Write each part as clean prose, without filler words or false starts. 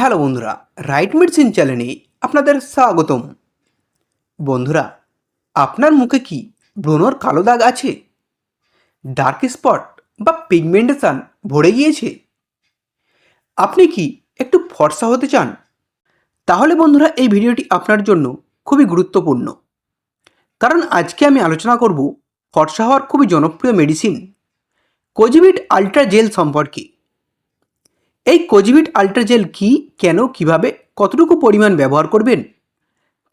Hello বন্ধুরা, right medicine চ্যানেলে আপনাদের স্বাগতম। বন্ধুরা, আপনার মুখে কি ব্রণর কালো দাগ আছে, ডার্ক স্পট বা পিগমেন্টেশন ভরে গিয়েছে? আপনি কি একটু ফর্সা হতে চান? তাহলে বন্ধুরা, এই ভিডিওটি আপনার জন্য খুবই গুরুত্বপূর্ণ, কারণ আজকে আমি আলোচনা করব ফর্সা হওয়ার খুবই জনপ্রিয় মেডিসিন কোজিভিট আল্ট্রা জেল সম্পর্কে। এই কোজিভিট আল্ট্রা জেল কি, কেন, কিভাবে, কতটুকু পরিমাণ ব্যবহার করবেন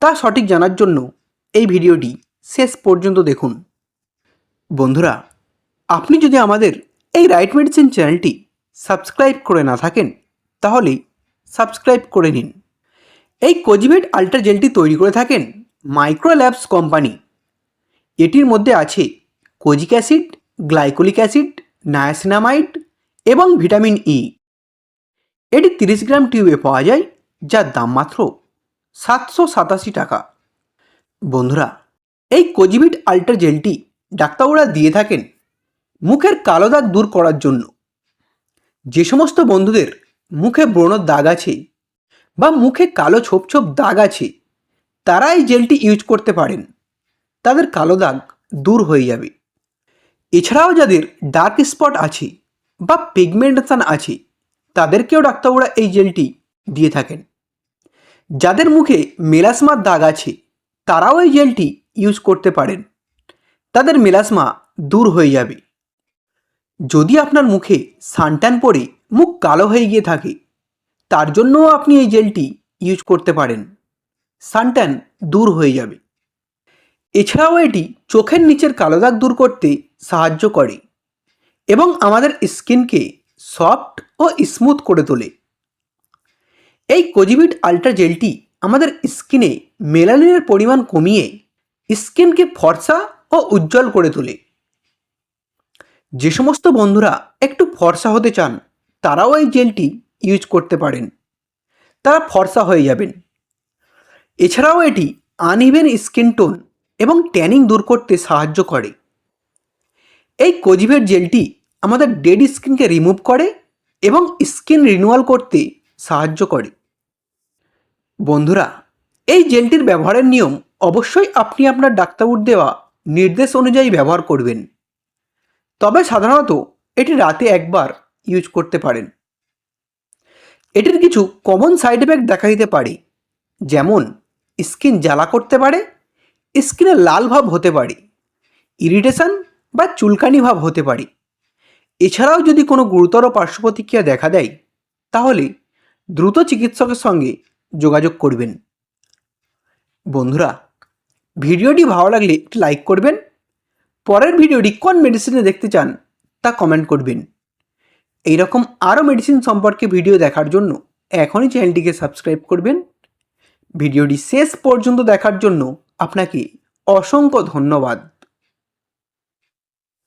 তা সঠিক জানার জন্য এই ভিডিওটি শেষ পর্যন্ত দেখুন। বন্ধুরা, আপনি যদি আমাদের এই রাইট মেডিসিন চ্যানেলটি সাবস্ক্রাইব করে না থাকেন তাহলে সাবস্ক্রাইব করে নিন। এই কোজিভিট আল্ট্রা জেলটি তৈরি করে থাকেন মাইক্রো ল্যাবস কোম্পানি। এটির মধ্যে আছে kojic acid, glycolic acid, niacinamide এবং ভিটামিন ই। এটি 30 গ্রাম টিউবে পাওয়া যায়, যার দাম মাত্র 787 টাকা। বন্ধুরা, এই কোজিভিট আল্ট্রা জেলটি ডাক্তাররা দিয়ে থাকেন মুখের কালো দাগ দূর করার জন্য। যে সমস্ত বন্ধুদের মুখে ব্রণর দাগ আছে বা মুখে কালো ছোপ ছোপ দাগ আছে, তারা এই জেলটি ইউজ করতে পারেন, তাদের কালো দাগ দূর হয়ে যাবে। এছাড়াও যাদের ডার্ক স্পট আছে বা পিগমেন্টেশন আছে, তাদেরকেও ডাক্তাররা এই জেলটি দিয়ে থাকেন। যাদের মুখে মেলাসমা দাগ আছে, তারাও এই জেলটি ইউজ করতে পারেন, তাদের মেলাসমা দূর হয়ে যাবে। যদি আপনার মুখে সানট্যান পড়ে মুখ কালো হয়ে গিয়ে থাকে, তার জন্যও আপনি এই জেলটি ইউজ করতে পারেন, সানট্যান দূর হয়ে যাবে। এছাড়াও এটি চোখের নিচের কালো দাগ দূর করতে সাহায্য করে এবং আমাদের স্কিনকে সফট ও স্মুথ করে তোলে। এই কোজিভিট আল্ট্রা জেলটি আমাদের স্কিনে মেলানিনের পরিমাণ কমিয়ে স্কিনকে ফর্সা ও উজ্জ্বল করে তোলে। যে সমস্ত বন্ধুরা একটু ফর্সা হতে চান, তারাও এই জেলটি ইউজ করতে পারেন, তারা ফর্সা হয়ে যাবেন। এছাড়াও এটি আনইভেন স্কিন টোন এবং ট্যানিং দূর করতে সাহায্য করে। এই কোজিভিট জেলটি আমাদের ডেড স্কিনকে রিমুভ করে এবং স্কিন রিনিউয়াল করতে সাহায্য করে। বন্ধুরা, এই জেলটির ব্যবহারের নিয়ম অবশ্যই আপনি আপনার ডাক্তারবাবুর দেওয়া নির্দেশ অনুযায়ী ব্যবহার করবেন। তবে সাধারণত এটি রাতে একবার ইউজ করতে পারেন। এটির কিছু কমন সাইড এফেক্ট দেখা দিতে পারে, যেমন স্কিন জ্বালা করতে পারে, স্কিনে লাল ভাব হতে পারে, ইরিটেশন বা চুলকানি ভাব হতে পারে। এছাড়াও যদি কোনো গুরুতর পার্শ্ব প্রতিক্রিয়া দেখা দেয়, তাহলে দ্রুত চিকিৎসকের সঙ্গে যোগাযোগ করবেন। বন্ধুরা, ভিডিওটি ভালো লাগলে একটি লাইক করবেন। পরের ভিডিওটি কোন মেডিসিনে দেখতে চান তা কমেন্ট করবেন। এইরকম আরও মেডিসিন সম্পর্কে ভিডিও দেখার জন্য এখনই চ্যানেলটিকে সাবস্ক্রাইব করবেন। ভিডিওটি শেষ পর্যন্ত দেখার জন্য আপনাকে অসংখ্য ধন্যবাদ।